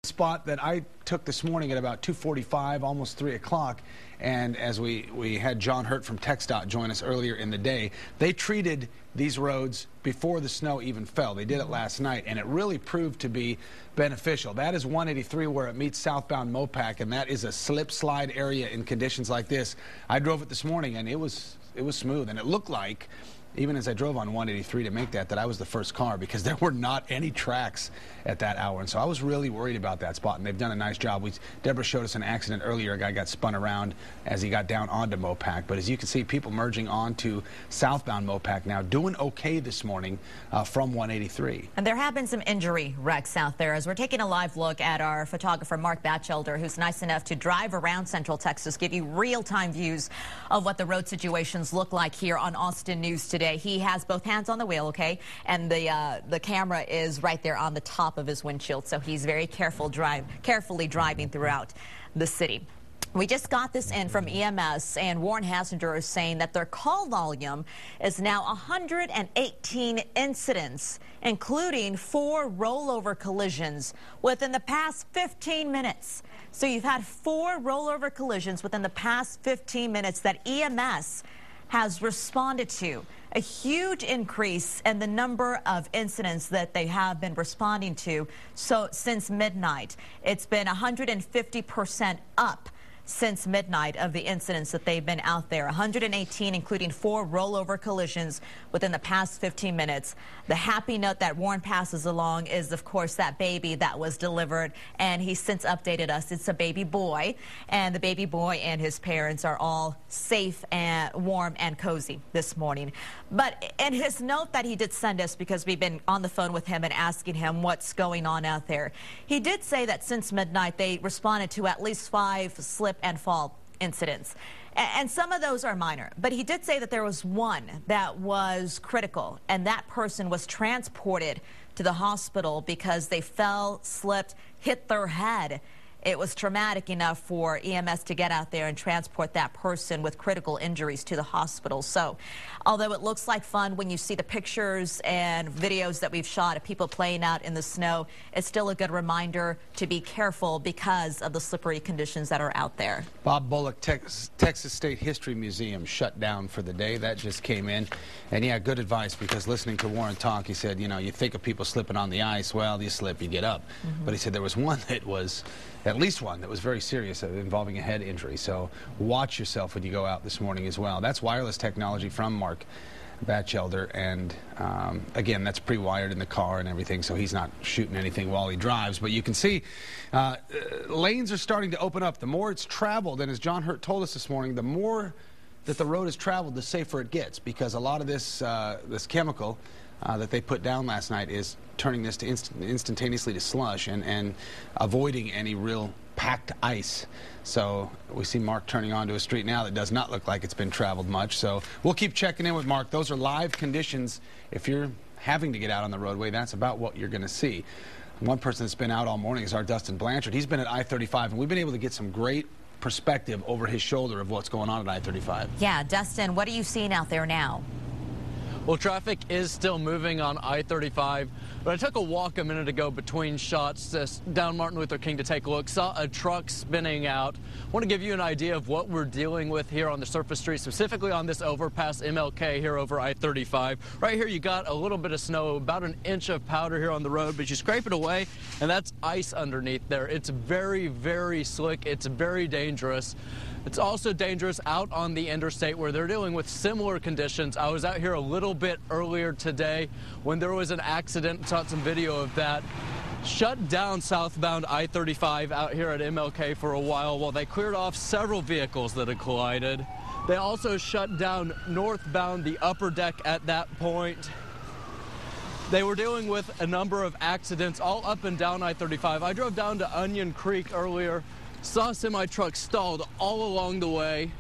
Spot that I took this morning at about 2:45, almost 3 o'clock, and as we had John Hurt from TxDOT join us earlier in the day, they treated these roads before the snow even fell. They did it last night, and it really proved to be beneficial. That is 183 where it meets southbound Mopac, and that is a slip slide area in conditions like this. I drove it this morning, and it was smooth, and it looked like, even as I drove on 183 to make that I was the first car, because there were not any tracks at that hour. And so I was really worried about that spot, and they've done a nice job. Deborah showed us an accident earlier. A guy got spun around as he got down onto Mopac. But as you can see, people merging onto southbound Mopac now, doing okay this morning from 183. And there have been some injury wrecks out there, as we're taking a live look at our photographer, Mark Batchelder, who's nice enough to drive around Central Texas, give you real-time views of what the road situations look like here on Austin News Today. He has both hands on the wheel, okay, and the camera is right there on the top of his windshield, so he's very carefully driving throughout the city. We just got this in from EMS, and Warren Hassinger is saying that their call volume is now 118 incidents, including 4 rollover collisions within the past 15 minutes. So you've had 4 rollover collisions within the past 15 minutes that EMS has responded to. A huge increase in the number of incidents that they have been responding to. So since midnight, it's been 150% up since midnight of the incidents that they've been out there. 118, including 4 rollover collisions within the past 15 minutes. The happy note that Warren passes along is, of course, that baby that was delivered, and he's since updated us. It's a baby boy, and the baby boy and his parents are all safe and warm and cozy this morning. But in his note that he did send us, because we've been on the phone with him and asking him what's going on out there, he did say that since midnight they responded to at least 5 slip and fall incidents. And some of those are minor, but he did say that there was one that was critical, and that person was transported to the hospital because they fell, slipped, hit their head. It was traumatic enough for EMS to get out there and transport that person with critical injuries to the hospital. So, although it looks like fun when you see the pictures and videos that we've shot of people playing out in the snow, it's still a good reminder to be careful because of the slippery conditions that are out there. Bob Bullock, Texas State History Museum shut down for the day. That just came in. And yeah, good advice, because listening to Warren talk, he said, you know, you think of people slipping on the ice. Well, you slip, you get up. But he said there was one that was, at least one that was very serious, involving a head injury. So watch yourself when you go out this morning as well. That's wireless technology from Mark Batchelder, and again, that's pre-wired in the car and everything, so he's not shooting anything while he drives. But you can see lanes are starting to open up. The more it's traveled, and as John Hurt told us this morning, the more that the road is traveled, the safer it gets, because a lot of this this chemical that they put down last night is turning this to instantaneously to slush and avoiding any real packed ice. So we see Mark turning onto a street now that does not look like it's been traveled much. So we'll keep checking in with Mark. Those are live conditions. If you're having to get out on the roadway, that's about what you're going to see. One person that's been out all morning is our Dustin Blanchard. He's been at I-35, and we've been able to get some great perspective over his shoulder of what's going on at I-35. Yeah, Dustin, what are you seeing out there now? Well, traffic is still moving on I-35, but I took a walk a minute ago between shots down Martin Luther King to take a look. Saw a truck spinning out. I want to give you an idea of what we're dealing with here on the surface street, specifically on this overpass MLK here over I-35. Right here you got a little bit of snow, about an inch of powder here on the road, but you scrape it away and that's ice underneath there. It's very, very slick. It's very dangerous. It's also dangerous out on the interstate where they're dealing with similar conditions. I was out here a little bit earlier today when there was an accident. Saw some video of that. Shut down southbound I-35 out here at MLK for a while they cleared off several vehicles that had collided. They also shut down northbound the upper deck at that point. They were dealing with a number of accidents all up and down I-35. I drove down to Onion Creek earlier. Saw a semi-truck stalled all along the way.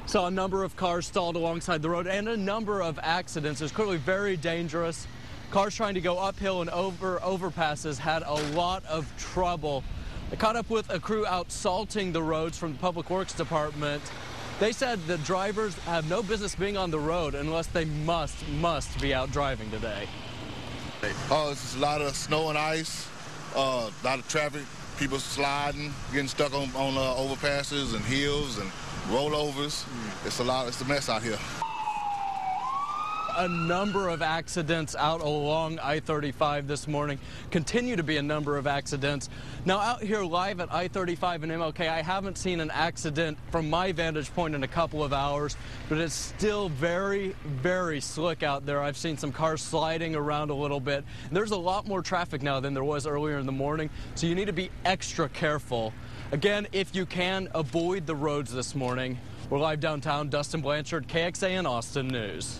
Saw a number of cars stalled alongside the road and a number of accidents. It's clearly very dangerous. Cars trying to go uphill and over overpasses had a lot of trouble. I caught up with a crew out salting the roads from the Public Works Department. They said the drivers have no business being on the road unless they must be out driving today. Oh, it's just a lot of snow and ice, a lot of traffic. people sliding, getting stuck on overpasses and hills and rollovers. It's a mess out here. A number of accidents out along I-35 this morning. Continue to be a number of accidents. Now out here live at I-35 and MLK, I haven't seen an accident from my vantage point in a couple of hours, but it's still very, very slick out there. I've seen some cars sliding around a little bit. There's a lot more traffic now than there was earlier in the morning, so you need to be extra careful. Again, if you can, avoid the roads this morning. We're live downtown. Dustin Blanchard, KXAN Austin News.